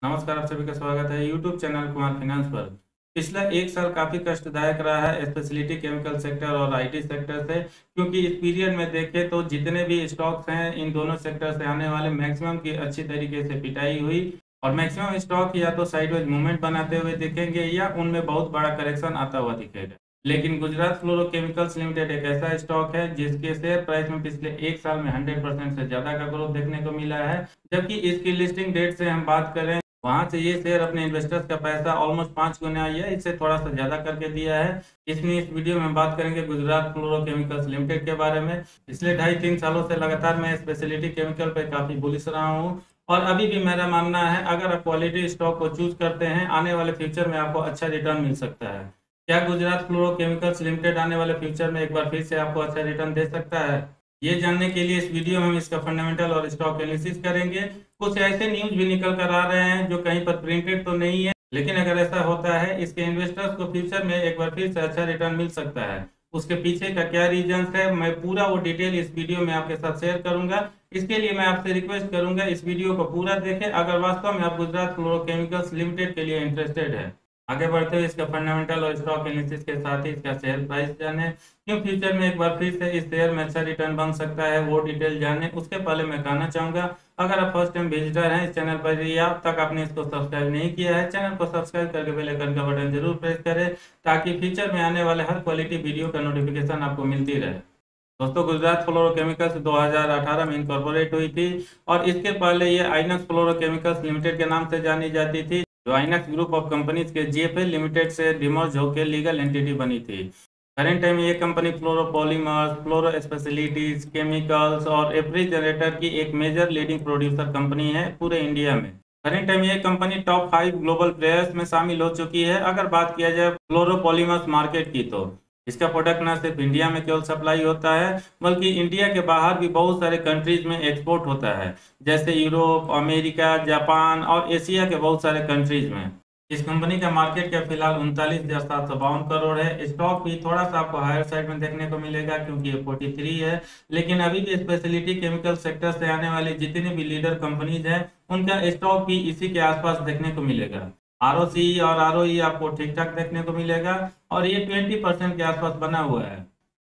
नमस्कार, आप सभी का स्वागत है यूट्यूब चैनल कुमार फाइनेंस पर। पिछला एक साल काफी कष्टदायक रहा है स्पेशलिटी केमिकल सेक्टर और आईटी सेक्टर से, क्योंकि इस पीरियड में देखें तो जितने भी स्टॉक्स हैं इन दोनों सेक्टर से आने वाले मैक्सिमम की अच्छी तरीके से पिटाई हुई और मैक्सिमम स्टॉक या तो साइडवेज मूवमेंट बनाते हुए दिखेंगे या उनमें बहुत बड़ा करेक्शन आता हुआ दिखेगा। लेकिन गुजरात फ्लोरोकेमिकल्स लिमिटेड एक ऐसा स्टॉक है जिसके शेयर प्राइस में पिछले एक साल में 100% से ज्यादा का ग्रोथ देखने को मिला है। जबकि इसकी लिस्टिंग डेट से हम बात करें, वहां से ये शेयर अपने इन्वेस्टर्स का पैसा ऑलमोस्ट 5 गुना या इससे थोड़ा सा ज्यादा करके दिया है। इसमें इस वीडियो में हम बात करेंगे गुजरात फ्लोरोकेमिकल्स लिमिटेड के बारे में। पिछले 2.5-3 सालों से लगातार मैं स्पेशलिटी केमिकल पे काफी बुलिश रहा हूँ और अभी भी मेरा मानना है अगर आप क्वालिटी स्टॉक को चूज करते हैं आने वाले फ्यूचर में आपको अच्छा रिटर्न मिल सकता है। क्या गुजरात फ्लोरोकेमिकल्स लिमिटेड आने वाले फ्यूचर में एक बार फिर से आपको अच्छा रिटर्न दे सकता है? ये जानने के लिए इस वीडियो में हम इसका फंडामेंटल और स्टॉक एनालिसिस करेंगे। कुछ ऐसे न्यूज भी निकल कर आ रहे हैं जो कहीं पर प्रिंटेड तो नहीं है, लेकिन अगर ऐसा होता है इसके इन्वेस्टर्स को फ्यूचर में एक बार फिर से अच्छा रिटर्न मिल सकता है। उसके पीछे का क्या रीजन है मैं पूरा वो डिटेल इस वीडियो में आपके साथ शेयर करूंगा। इसके लिए मैं आपसे रिक्वेस्ट करूंगा इस वीडियो को पूरा देखें अगर वास्तव में आप गुजरात फ्लोरोकेमिकल्स लिमिटेड के लिए इंटरेस्टेड है। आगे बढ़ते हुए इसका फंडामेंटल और स्टॉक एनालिसिस के साथ ही इसका शेयर प्राइस जाने, क्यों फ्यूचर में एक बार फिर से इस शेयर में अच्छा रिटर्न बन सकता है वो डिटेल जाने। उसके पहले मैं कहना चाहूंगा अगर आप फर्स्ट टाइम विजिटर हैं इस चैनल पर या अब तक आपने इसको सब्सक्राइब नहीं किया है, चैनल को सब्सक्राइब करके बेल आइकन का बटन जरूर प्रेस करें ताकि फ्यूचर में आने वाले हर क्वालिटी वीडियो का नोटिफिकेशन आपको मिलती रहे। दोस्तों, गुजरात फ्लोरोकेमिकल्स 2018 में इनकॉर्पोरेट हुई थी और इसके पहले ये आइनक्स फ्लोरोकेमिकल्स लिमिटेड के नाम से जानी जाती थी, जो आइनक्स ग्रुप ऑफ कंपनीज के जीएफएल लिमिटेड से डिमर्ज होकर लीगल एंटिटी बनी थी। करेंट टाइम ये कंपनी फ्लोरोपॉलीमर्स, फ्लोरो स्पेशलिटीज, केमिकल्स और रेफ्रिजरेटर की एक मेजर लीडिंग प्रोड्यूसर कंपनी है पूरे इंडिया में। करेंट टाइम ये कंपनी टॉप 5 ग्लोबल प्लेयर्स में शामिल हो चुकी है। अगर बात किया जाए फ्लोरोपॉलीमर्स मार्केट की तो इसका प्रोडक्ट न सिर्फ इंडिया में केवल सप्लाई होता है बल्कि इंडिया के बाहर भी बहुत सारे कंट्रीज में एक्सपोर्ट होता है, जैसे यूरोप, अमेरिका, जापान और एशिया के बहुत सारे कंट्रीज में। इस कंपनी का मार्केट कैप फिलहाल 39,752 करोड़ है। स्टॉक भी थोड़ा सा आपको हायर साइड में देखने को मिलेगा क्योंकि ये 43 है, लेकिन अभी भी स्पेशलिटी केमिकल सेक्टर से आने वाली जितनी भी लीडर कंपनीज हैं उनका स्टॉक भी इसी के आसपास देखने को मिलेगा। आरओसी और आरओई आपको ठीक ठाक देखने को मिलेगा और ये 20% के आसपास बना हुआ है।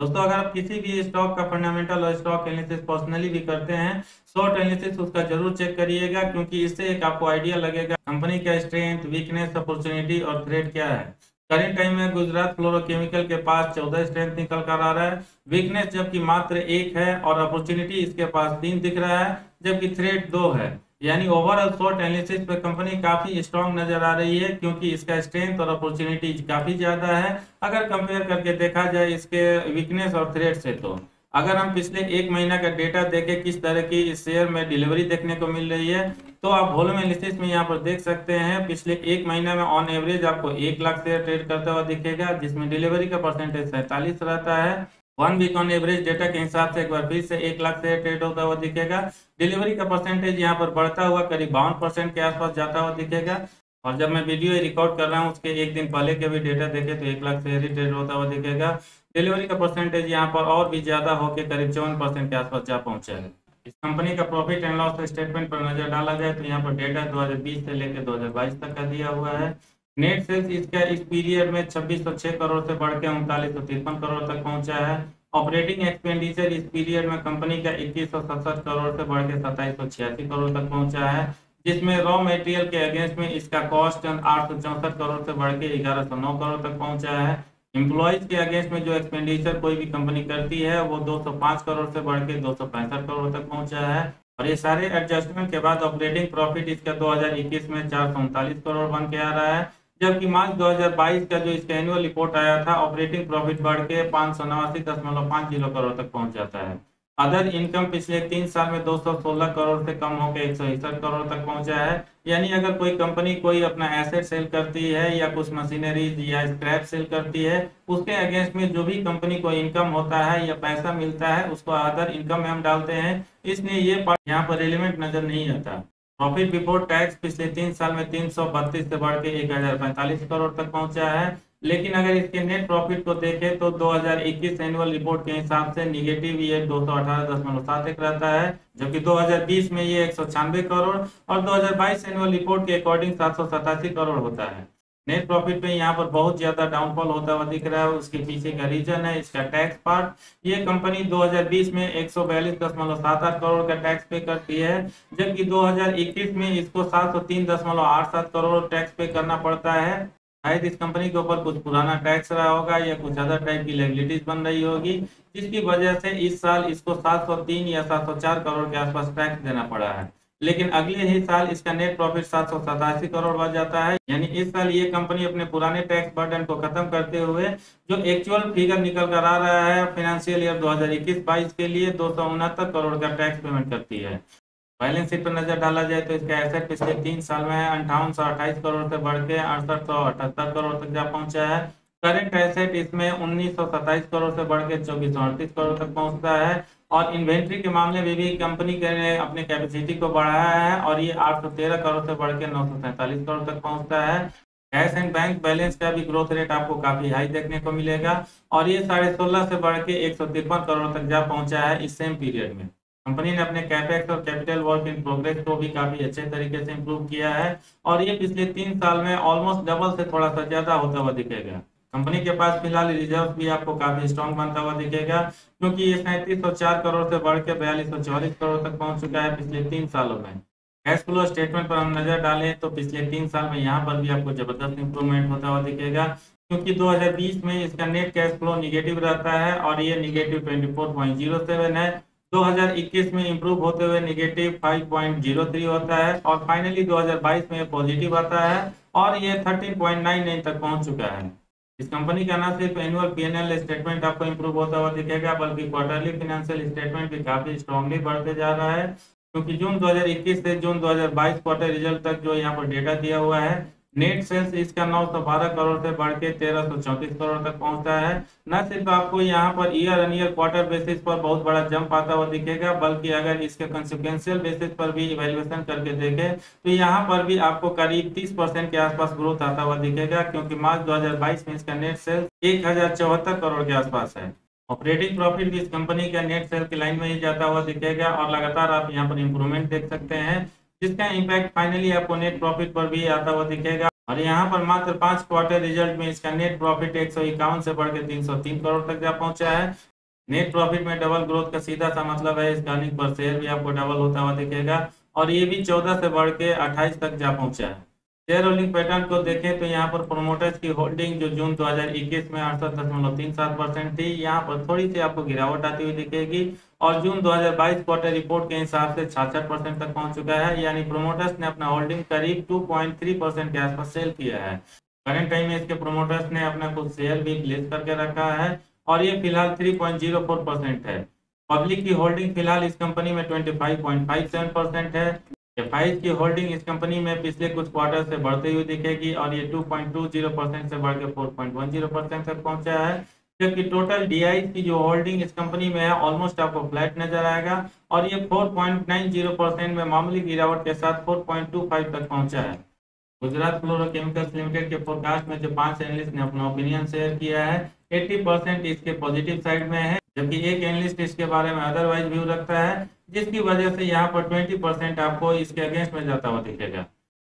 दोस्तों, अगर आप किसी भी स्टॉक का फंडामेंटल और स्टॉक एनालिसिस पर्सनली भी करते हैं, शॉर्ट एनालिसिस उसका जरूर चेक करिएगा क्योंकि इससे एक आपको आइडिया लगेगा कंपनी का स्ट्रेंथ, वीकनेस, अपॉर्चुनिटी और थ्रेट क्या है। करेंट टाइम में गुजरात फ्लोरोकेमिकल के पास 14 स्ट्रेंथ निकल कर आ रहा है, वीकनेस जबकि मात्र 1 है और अपॉर्चुनिटी इसके पास 3 दिख रहा है, जबकि थ्रेट 2 है। यानी ओवरऑल शॉर्ट एनालिसिस पे कंपनी काफी स्ट्रांग नजर आ रही है क्योंकि इसका स्ट्रेंथ और अपॉर्चुनिटी काफी ज्यादा है अगर कंपेयर करके देखा जाए इसके वीकनेस और थ्रेट से। तो अगर हम पिछले एक महीना का डेटा देखें किस तरह की इस शेयर में डिलीवरी देखने को मिल रही है, तो आप वॉल्यूम एनालिसिस में यहाँ पर देख सकते हैं पिछले एक महीना में ऑन एवरेज आपको 1 लाख शेयर ट्रेड करता हुआ दिखेगा, जिसमें डिलीवरी का परसेंटेज 47 रहता है। 1 वीक ऑन एवरेज डेटा के हिसाब से एक बार फिर से 1 लाख शेयर ट्रेड होता हुआ दिखेगा। डिलीवरी का परसेंटेज यहाँ पर बढ़ता हुआ करीब 52% के आसपास जाता हुआ दिखेगा। और जब मैं वीडियो रिकॉर्ड कर रहा हूँ उसके एक दिन पहले के भी डेटा देखे तो 1 लाख शेयर ही ट्रेड होता हुआ दिखेगा। डिलीवरी का परसेंटेज यहाँ पर और भी ज्यादा होकर करीब 54% के आसपास जा पहुंचा है। इस कंपनी का प्रॉफिट एंड लॉस स्टेटमेंट पर नजर डाला जाए तो यहाँ पर डेटा 2020 से लेकर 2022 तक का दिया हुआ है। नेट सेल्स इसका इस पीरियड में 2606 करोड़ से बढ़ के 3953 करोड़ तक पहुंचा है। ऑपरेटिंग एक्सपेंडिचर इस पीरियड में कंपनी का 2167 करोड़ से बढ़ के 2786 करोड़ तक पहुंचा है, जिसमें रॉ मटेरियल के अगेंस्ट में इसका कॉस्ट 864 करोड़ से बढ़ के 1109 करोड़ तक पहुंचा है। एम्प्लॉइज के अगेंस्ट में जो एक्सपेंडिचर कोई भी कंपनी करती है वो 205 करोड़ से बढ़ के 265 करोड़ तक पहुंचा है। और ये सारे एडजस्टमेंट के बाद ऑपरेटिंग प्रॉफिट इसका 2021 में 439 करोड़ बन के आ रहा है, जबकि मार्च 2022 का जो इसका एनुअल रिपोर्ट आया था ऑपरेटिंग प्रॉफिट बढ़ के 589.50 करोड़ तक पहुंच जाता है। अदर इनकम पिछले 3 साल में 216 करोड़ से कम होकर 161 करोड़ तक पहुंचा है। यानी अगर कोई कंपनी कोई अपना एसेट सेल करती है या कुछ मशीनरीज या स्क्रैप सेल करती है, उसके अगेंस्ट में जो भी कंपनी को इनकम होता है या पैसा मिलता है उसको अदर इनकम में हम डालते हैं, इसलिए ये पार्ट यहाँ पर रिलेवेंट नजर नहीं आता। प्रॉफिट बिफोर टैक्स पिछले 3 साल में 332 से बढ़ के 1045 करोड़ तक पहुंचा है। लेकिन अगर इसके नेट प्रॉफिट को देखें तो 2021 एनुअल रिपोर्ट के हिसाब से निगेटिव ये 218.71 रहता है, जबकि 2020 में ये 196 करोड़ और 2022 एनुअल रिपोर्ट के अकॉर्डिंग 787 करोड़ होता है। नेट प्रॉफिट में यहाँ पर बहुत ज्यादा डाउनफॉल होता हुआ दिख रहा है। उसके पीछे का रीजन है इसका टैक्स पार्ट। ये कंपनी 2020 में 142.78 करोड़ का टैक्स पे करती है, जबकि 2021 में इसको 703.87 करोड़ टैक्स पे करना पड़ता है। शायद इस कंपनी के ऊपर कुछ पुराना टैक्स रहा होगा या कुछ अदर टाइप की लायबिलिटीज बन रही होगी, जिसकी वजह से इस साल इसको 703 या 704 करोड़ के आसपास टैक्स देना पड़ा है। लेकिन अगले ही साल इसका नेट प्रॉफिट 787 करोड़ बढ़ जाता है। यानी इस साल ये कंपनी अपने पुराने टैक्स बर्डन को खत्म करते हुए जो एक्चुअल फिगर निकल कर आ रहा है फाइनेंशियल ईयर 2021-22 के लिए 269 करोड़ का टैक्स पेमेंट करती है। बैलेंस शीट पर नजर डाला जाए तो इसका एसेट पिछले 3 साल में 5828 करोड़ से बढ़ के 6878 करोड़ तक जा पहुंचा है। करेंट एसेट इसमें 1927 करोड़ से बढ़ के 2438 करोड़ तक पहुंचता है। और इन्वेंट्री के मामले में भी कंपनी ने अपने कैपेसिटी को बढ़ाया है और ये 813 करोड़ से बढ़ के 947 करोड़ तक पहुंचता है। कैश एंड बैंक बैलेंस का भी ग्रोथ रेट आपको काफी हाई देखने को मिलेगा और ये 16.5 से बढ़ के 153 करोड़ तक जा पहुंचा है इस सेम पीरियड में। कंपनी ने अपने कैपेक्स और कैपिटल वर्क इन प्रोग्रेस को भी काफी अच्छे तरीके से इंप्रूव किया है और ये पिछले 3 साल में ऑलमोस्ट डबल से थोड़ा सा ज्यादा होता हुआ दिखेगा। कंपनी के पास फिलहाल रिजर्व भी आपको काफी स्ट्रॉन्ग बनता हुआ दिखेगा, क्योंकि ये 3704 करोड़ से बढ़ के 4244 करोड़ तक पहुंच चुका है पिछले 3 सालों में। कैश फ्लो स्टेटमेंट पर हम नजर डालें तो पिछले 3 साल में यहाँ पर भी आपको जबरदस्त इंप्रूवमेंट होता हुआ दिखेगा, क्योंकि 2020 में इसका नेट कैश फ्लो निगेटिव रहता है और ये निगेटिव 24.07 है। 2021 में इंप्रूव होते हुए निगेटिव 5.03 होता है और फाइनली 2022 में पॉजिटिव आता है और ये 13.99 तक पहुंच चुका है। इस कंपनी का ना सिर्फ एनुअल पीएनएल स्टेटमेंट आपको इंप्रूव होता हुआ दिखेगा, बल्कि क्वार्टरली फाइनेंशियल स्टेटमेंट भी काफी स्ट्रांगली बढ़ते जा रहा है, क्योंकि जून 2021 से जून 2022 क्वार्टर रिजल्ट तक जो यहाँ पर डेटा दिया हुआ है, नेट सेल्स इसका 912 करोड़ से बढ़ के 1334 करोड़ तक पहुंचता है। न सिर्फ आपको यहाँ per year on year quarter basis पर बहुत बड़ा जंप आता हुआ दिखेगा, बल्कि अगर इसके कंसिक्वेंशियल बेसिस पर भी इवैल्यूएशन करके देखें तो यहाँ पर भी आपको करीब 30% के आसपास ग्रोथ आता हुआ दिखेगा, क्योंकि मार्च 2022 में इसका नेट सेल्स 1074 करोड़ के आसपास है। ऑपरेटिंग प्रॉफिट भी इस कंपनी का नेट सेल की लाइन में ही जाता हुआ दिखेगा और लगातार आप यहाँ पर इंप्रूवमेंट देख सकते हैं, जिसका इम्पैक्ट फाइनली आपको नेट प्रॉफिट पर भी आता हुआ दिखेगा। और यहाँ पर मात्र 5 क्वार्टर रिजल्ट में इसका नेट प्रॉफिट 151 से बढ़ के 303 करोड़ तक जा पहुंचा है। नेट प्रॉफिट में डबल ग्रोथ का सीधा सा मतलब है इसका अर्निंग पर शेयर भी आपको डबल होता हुआ दिखेगा और ये भी 14 से बढ़ के 28 तक जा पहुंचा है। शेयर होल्डिंग पैटर्न को देखें तो यहाँ पर प्रोमोटर्स की होल्डिंग जो जून 2021 में 68.37% थी, यहाँ पर थोड़ी सी आपको गिरावट आती हुई दिखेगी और जून 2022 क्वार्टर रिपोर्ट के हिसाब से 66% तक पहुंच चुका है। यानी प्रोमोटर्स ने अपना होल्डिंग करीब 2.3% के आसपास सेल किया है। करंट टाइम में इसके प्रोमोटर्स ने अपना कुछ शेयर भी प्लेस करके रखा है और ये फिलहाल 3.04% है। पब्लिक की होल्डिंग फिलहाल इस कंपनी में 25.57% है। एफआईज की होल्डिंग इस कंपनी में पिछले कुछ क्वार्टर से बढ़ती हुई दिखेगी और ये 2.20% से बढ़ के 4.10% तक पहुंचा है, जबकि टोटल डीआई की जो होल्डिंग इस कंपनी में है ऑलमोस्ट आपको फ्लैट नजर आएगा और ये 4.90% में मामूली गिरावट के साथ 4.25 तक पहुंचा है। गुजरात फ्लोरोकेमिकल्स लिमिटेड के फोरकास्ट में जो 5 एनालिस्ट ने अपना ओपिनियन शेयर किया है, 80% इसके पॉजिटिव साइड में है, जबकि एक एनालिस्ट इसके बारे में अदरवाइज व्यू रखता है, जिसकी वजह से यहाँ पर 20% आपको इसके अगेंस्ट में जाता हुआ दिखेगा।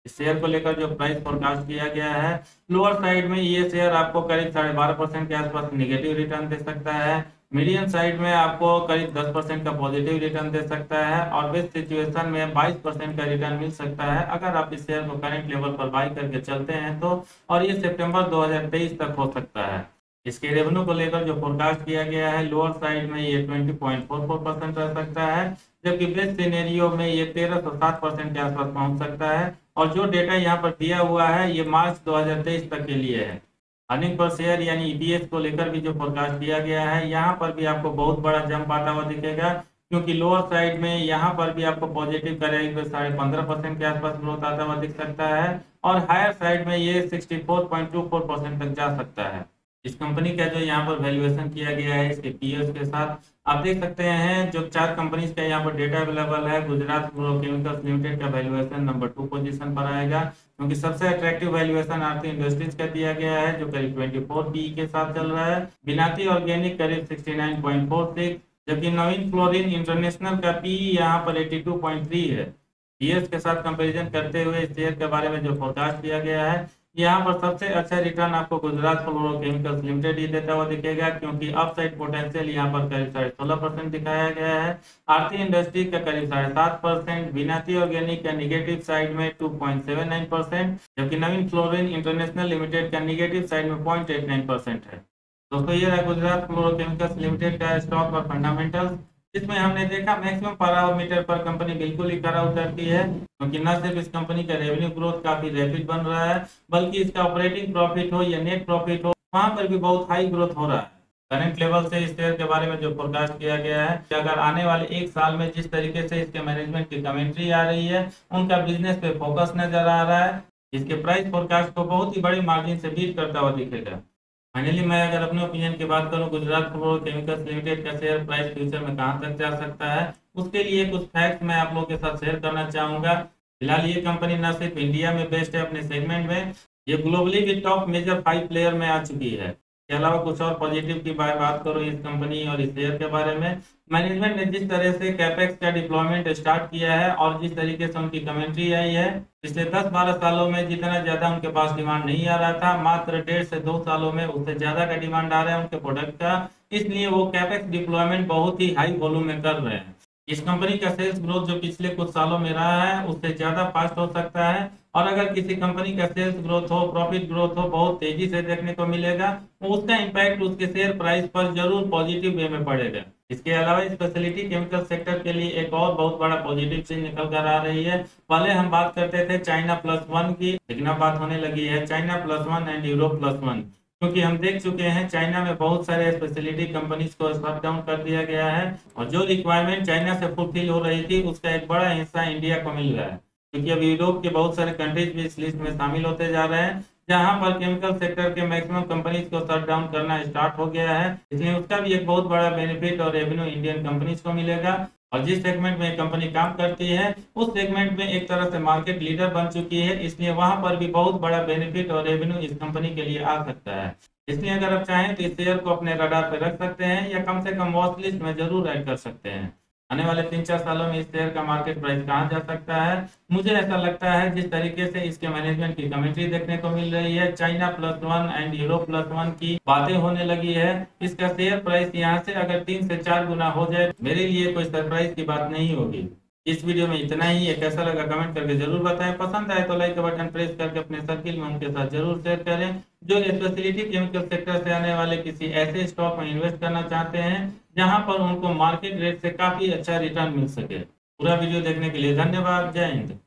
इस शेयर को लेकर जो प्राइस फोरकास्ट किया गया है, लोअर साइड में ये शेयर आपको करीब 12.5% के आसपास निगेटिव रिटर्न दे सकता है, मीडियम साइड में आपको करीब 10% का पॉजिटिव रिटर्न दे सकता है और बेस्ट सिचुएशन में 22% का रिटर्न मिल सकता है अगर आप इस शेयर को करंट लेवल पर बाई करके चलते हैं तो, और ये सितंबर 2023 तक हो सकता है। इसके रेवेन्यू को लेकर जो फोरकास्ट किया गया है, लोअर साइड में ये 20.44% रह सकता है, जबकि बेस्ट सिनेरियो में ये 1307% के आसपास पहुंच सकता है और जो डेटा यहाँ पर दिया हुआ है ये मार्च 2023 तक के लिए है। अर्निंग पर शेयर यानी ईपीएस को लेकर भी जो फोरकास्ट किया गया है, यहाँ पर भी आपको बहुत बड़ा जंप आता हुआ दिखेगा, क्योंकि लोअर साइड में यहाँ पर भी आपको पॉजिटिव करेगा 15.5% के आसपास ग्रोथ आता हुआ दिख सकता है और हायर साइड में ये 64.24% तक जा सकता है। इस कंपनी का जो यहाँ पर वैल्यूएशन किया गया है इसके पीएस के साथ, आप देख सकते हैं जो 4 कंपनीज का यहाँ पर डेटा अवेलेबल है। गुजरात फ्लोरोकेमिकल्स लिमिटेड का वैल्यूएशन नंबर 2 पोजीशन पर आएगा, क्योंकि सबसे अट्रैक्टिव वैल्यूएशन आरती इंडस्ट्रीज का दिया गया है जो करीब 24 पी के साथ चल रहा है। बिनाती ऑर्गेनिक करीब 69.46, जबकि नवीन फ्लोरिन इंटरनेशनल का पी यहाँ पर 82.3 है। पीएस के साथ कंपैरिजन करते हुए इस शेयर के बारे में जो फोरकास्ट किया गया है, यहाँ पर सबसे अच्छा रिटर्न आपको गुजरात फ्लोरोकेमिकल्स लिमिटेड ही देता हुआ दिखेगा, क्योंकि अपसाइड पोटेंशियल यहाँ पर करीब 16.5% दिखाया गया है। आरती इंडस्ट्री का करीब 7.5%, बिनाती ऑर्गेनिक का निगेटिव साइड में 2.79%, जबकि नवीन फ्लोरिन इंटरनेशनल लिमिटेड का निगेटिव साइड में 0.89% है। दोस्तों ये रहा गुजरात फ्लोरोकेमिकल्स लिमिटेड का स्टॉक और फंडामेंटल्स, जिसमें हमने देखा मैक्सिमम पैरामीटर पर कंपनी बिल्कुल ही खरा उतरती है, क्योंकि न सिर्फ इस कंपनी का रेवेन्यू ग्रोथ काफी रैपिड बन रहा है, बल्कि इसका ऑपरेटिंग प्रॉफिट हो या नेट प्रॉफिट हो, वहां पर भी बहुत हाई ग्रोथ हो रहा है। करंट लेवल से इस शेयर के बारे में जो फोरकास्ट किया गया है कि अगर आने वाले 1 साल में जिस तरीके से इसके मैनेजमेंट की कमेंट्री आ रही है, उनका बिजनेस पे फोकस नजर आ रहा है, इसके प्राइस फोरकास्ट को बहुत ही बड़ी मार्जिन से बीट करता हुआ दिखेगा। फाइनली मैं अगर अपने ओपिनियन की बात करूं, गुजरात फ्लोरोकेमिकल्स लिमिटेड का शेयर प्राइस फ्यूचर में कहां तक जा सकता है, उसके लिए कुछ फैक्ट्स मैं आप लोगों के साथ शेयर करना चाहूंगा। फिलहाल ये कंपनी न सिर्फ इंडिया में बेस्ट है अपने सेगमेंट में, ये ग्लोबली भी टॉप मेजर 5 प्लेयर में आ चुकी है। इसके अलावा कुछ और पॉजिटिव की बात करूं इस कंपनी और इस शेयर के बारे में, मैनेजमेंट ने जिस तरह से कैपेक्स का डिप्लॉयमेंट स्टार्ट किया है और जिस तरीके से उनकी कमेंट्री आई है, पिछले 10-12 सालों में जितना ज्यादा उनके पास डिमांड नहीं आ रहा था, मात्र 1.5 से 2 सालों में उससे ज्यादा का डिमांड आ रहा है उनके प्रोडक्ट का। इसलिए वो कैपेक्स डिप्लॉयमेंट बहुत ही हाई वॉल्यूम में कर रहे हैं। इस कंपनी का सेल्स ग्रोथ जो पिछले कुछ सालों में रहा है उससे ज्यादा फास्ट हो सकता है, और अगर किसी कंपनी का सेल्स ग्रोथ हो, प्रॉफिट ग्रोथ हो, बहुत तेजी से देखने को मिलेगा, तो उसका इम्पैक्ट उसके शेयर प्राइस पर जरूर पॉजिटिव वे में पड़ेगा। इसके अलावा स्पेशलिटी केमिकल सेक्टर के लिए एक और बहुत बड़ा पॉजिटिव चीज निकल कर आ रही है। पहले हम बात करते थे चाइना प्लस वन की, लेकिन अब बात होने लगी है China plus one and Europe plus one, क्योंकि हम देख चुके हैं चाइना में बहुत सारे स्पेशलिटी कंपनीज को शट डाउन कर दिया गया है, और जो रिक्वायरमेंट चाइना से फुलफिल हो रही थी उसका एक बड़ा हिस्सा इंडिया को मिल रहा है, क्योंकि अब यूरोप के बहुत सारे कंट्रीज भी इस लिस्ट में शामिल होते जा रहे हैं, जहां पर केमिकल सेक्टर के मैक्सिमम कंपनीज को शट डाउन करना स्टार्ट हो गया है। इसलिए उसका भी एक बहुत बड़ा बेनिफिट और रेवेन्यू इंडियन कंपनीज को मिलेगा, और जिस सेगमेंट में कंपनी काम करती है उस सेगमेंट में एक तरह से मार्केट लीडर बन चुकी है, इसलिए वहां पर भी बहुत बड़ा बेनिफिट और रेवेन्यू इस कंपनी के लिए आ सकता है। इसलिए अगर आप चाहें तो इस शेयर को अपने रडार पर रख सकते हैं, या कम से कम वॉच लिस्ट में जरूर ऐड कर सकते हैं। आने वाले 3-4 सालों में इस शेयर का मार्केट प्राइस कहाँ जा सकता है, मुझे ऐसा लगता है जिस तरीके से इसके मैनेजमेंट की कमेंट्री देखने को मिल रही है, China plus one and Europe plus one की बातें होने लगी है, इसका शेयर प्राइस यहाँ से अगर 3 से 4 गुना हो जाए, मेरे लिए कोई सरप्राइज की बात नहीं होगी। इस वीडियो में इतना ही है, कैसा लगा कमेंट करके जरूर बताएं, पसंद आए तो लाइक का बटन प्रेस करके अपने सर्किल में उनके साथ जरूर शेयर करें जो स्पेशलिटी केमिकल सेक्टर से आने वाले किसी ऐसे स्टॉक में इन्वेस्ट करना चाहते हैं जहां पर उनको मार्केट रेट से काफी अच्छा रिटर्न मिल सके। पूरा वीडियो देखने के लिए धन्यवाद। जय हिंद।